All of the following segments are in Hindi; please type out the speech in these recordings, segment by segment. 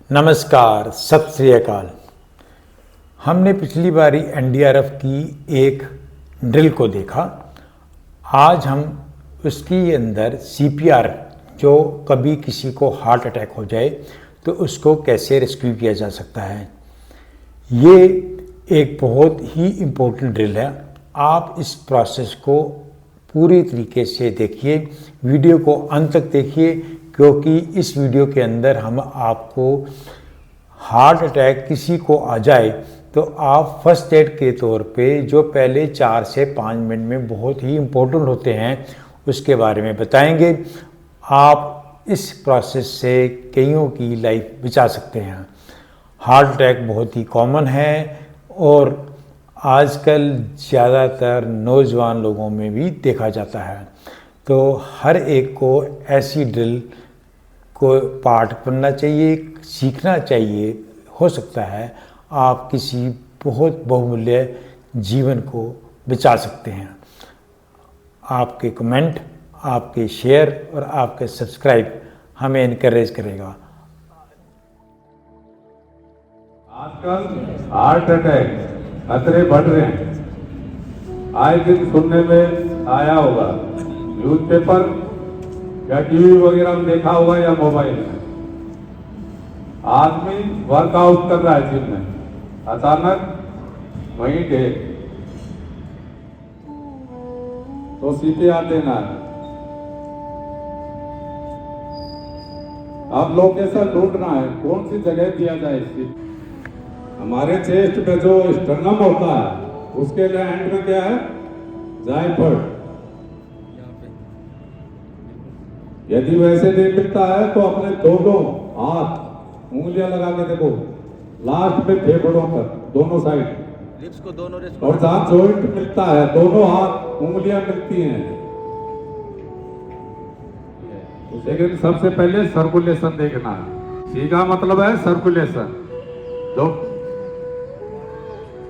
नमस्कार, सत श्री अकाल। हमने पिछली बारी एनडीआरएफ की एक ड्रिल को देखा। आज हम उसकी अंदर सीपीआर, जो कभी किसी को हार्ट अटैक हो जाए तो उसको कैसे रेस्क्यू किया जा सकता है, ये एक बहुत ही इम्पोर्टेंट ड्रिल है। आप इस प्रोसेस को पूरी तरीके से देखिए, वीडियो को अंत तक देखिए, क्योंकि इस वीडियो के अंदर हम आपको हार्ट अटैक किसी को आ जाए तो आप फर्स्ट एड के तौर पे जो पहले 4 से 5 मिनट में बहुत ही इम्पोर्टेंट होते हैं उसके बारे में बताएंगे। आप इस प्रोसेस से कईयों की लाइफ बचा सकते हैं। हार्ट अटैक बहुत ही कॉमन है और आजकल ज़्यादातर नौजवान लोगों में भी देखा जाता है। तो हर एक को ऐसी ड्रिल को पार्ट करना चाहिए, सीखना चाहिए। हो सकता है आप किसी बहुत बहुमूल्य जीवन को बचा सकते हैं। आपके कमेंट, आपके शेयर और आपके सब्सक्राइब हमें इनकरेज करेगा। आजकल हार्ट अटैक खतरे बढ़ रहे हैं। आए दिन सुनने में आया होगा, न्यूज़पेपर या टीवी वगैरह में देखा होगा या मोबाइल में। आदमी वर्कआउट कर रहा है जिम में, अचानक वहीं ढेर, तो सीपीआर देना है। अब लोकेशन ढूंढना है, कौन सी जगह दिया जाए इसकी। हमारे चेस्ट में जो स्टर्नम होता है उसके लिए एंड में क्या है, जायफल। यदि वैसे नहीं मिलता है तो अपने दोनों हाथ उंगलियां लगा के देखो, लास्ट में फेफड़ों पर दोनों साइड लिप्स को दोनों और जहां जॉइंट मिलता है दोनों हाथ उंगलियां मिलती हैं। लेकिन सबसे पहले सर्कुलेशन देखना है। सी का मतलब है सर्कुलेशन,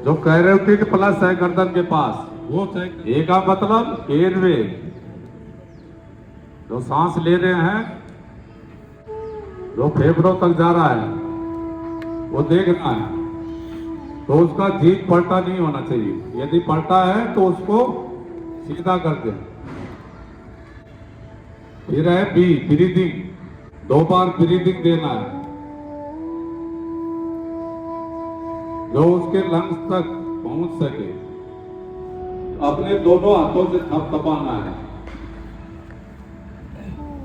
जो कैरोटिड प्लस है गर्दन के पास वो चेक। ए का मतलब एयरवे, जो सांस ले रहे हैं जो फेफड़ों तक जा रहा है वो देखना है। तो उसका जीभ पलटा नहीं होना चाहिए, यदि पलटा है तो उसको सीधा कर दें। फिर है बी, ब्रीदिंग, 2 बार ब्रीदिंग देना है, जो उसके लंग्स तक पहुंच सके। अपने दोनों हाथों से थपथपाना है।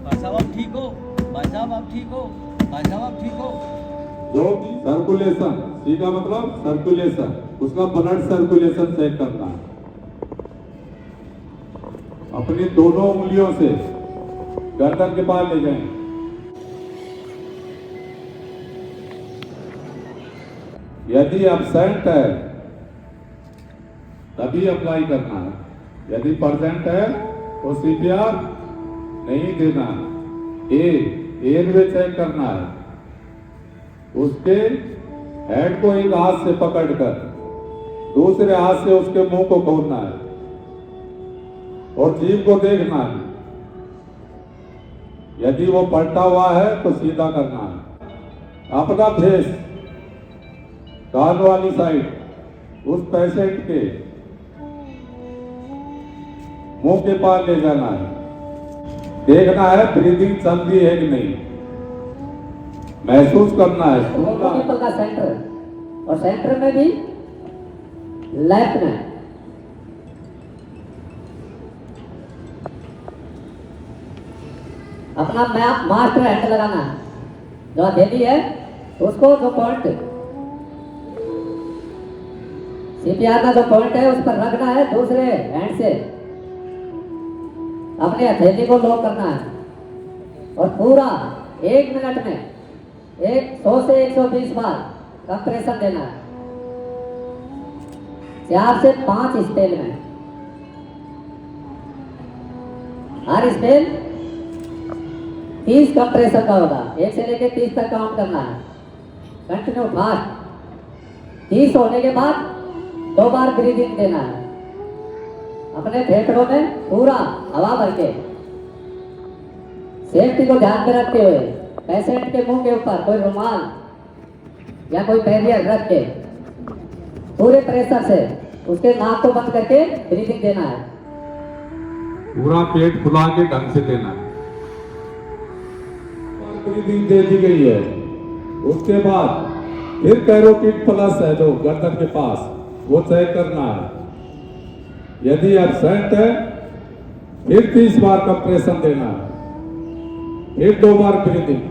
भाई साहब आप ठीक हो, भाई साहब आप ठीक हो, भाई साहब आप ठीक हो। जो सर्कुलेशन, सी का मतलब सर्कुलेशन, उसका ब्लड सर्कुलेशन चेक करना है। अपनी दोनों उंगलियों से गर्दन के पास ले जाएं। यदि एब्सेंट है तभी अप्लाई करना है, यदि प्रेजेंट है तो सीपीआर नहीं देना। एयरवे चेक करना है, उसके हेड को एक हाथ से पकड़कर दूसरे हाथ से उसके मुंह को खोलना है और जीभ को देखना है। यदि वो पलटा हुआ है तो सीधा करना है। अपना फेस कान वाली साइड उस पेशेंट के मुंह के पास ले जाना है। देखना है ब्रीदिंग चल रही है कि नहीं, महसूस करना है। निपल का सेंटर और सेंटर में भी लेफ्ट में अपना मास्टर हैंड लगाना है। जो हथेली है उसको, जो पॉइंट सीपीआर का जो पॉइंट है उस पर रखना है। दूसरे हैंड से अपने हथेली को लॉक करना है और पूरा 1 मिनट में 100 से 120 बार कंप्रेशन देना है। 4 से 5 स्पेल में, हर स्पेल 30 कंप्रेशन का होगा। 1 से लेकर 30 तक काउंट करना है, कंटिन्यू फास्ट। 30 होने के बाद 2 बार ब्रीदिंग देना है। अपने फेफड़ों में पूरा हवा भर के, सेफ्टी को ध्यान में रखते हुए पेशेंट के मुंह के ऊपर कोई रुमाल या कोई बैरियर रख के पूरे प्रेशर से उसके नाक को बंद करके ब्रीदिंग देना है। पूरा पेट फुला के ढंग से देना है। ब्रीदिंग दे दी गई है। उसके बाद फिर कैरोटिड प्लस है जो गर्दन के पास, वो चेक करना है। यदि एब्सेंट है फिर 30 बार कंप्रेशन देना है, फिर 2 बार ब्रीदिंग,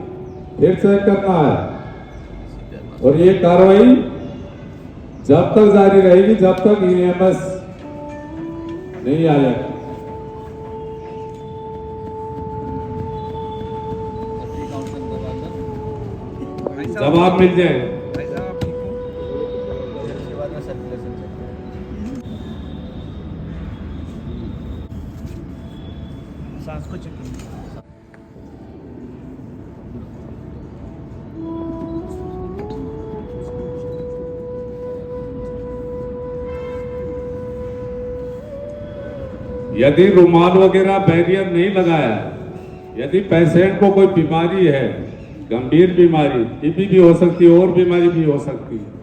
फिर चेक करना है। और ये कार्रवाई जब तक जारी रहेगी जब तक EMS नहीं आ जाएगा। जवाब मिल जाएगा। सांस को चेक यदि रुमाल वगैरह बैरियर नहीं लगाया, यदि पेशेंट को कोई बीमारी है, गंभीर बीमारी, टीबी भी हो सकती है और बीमारी भी हो सकती है,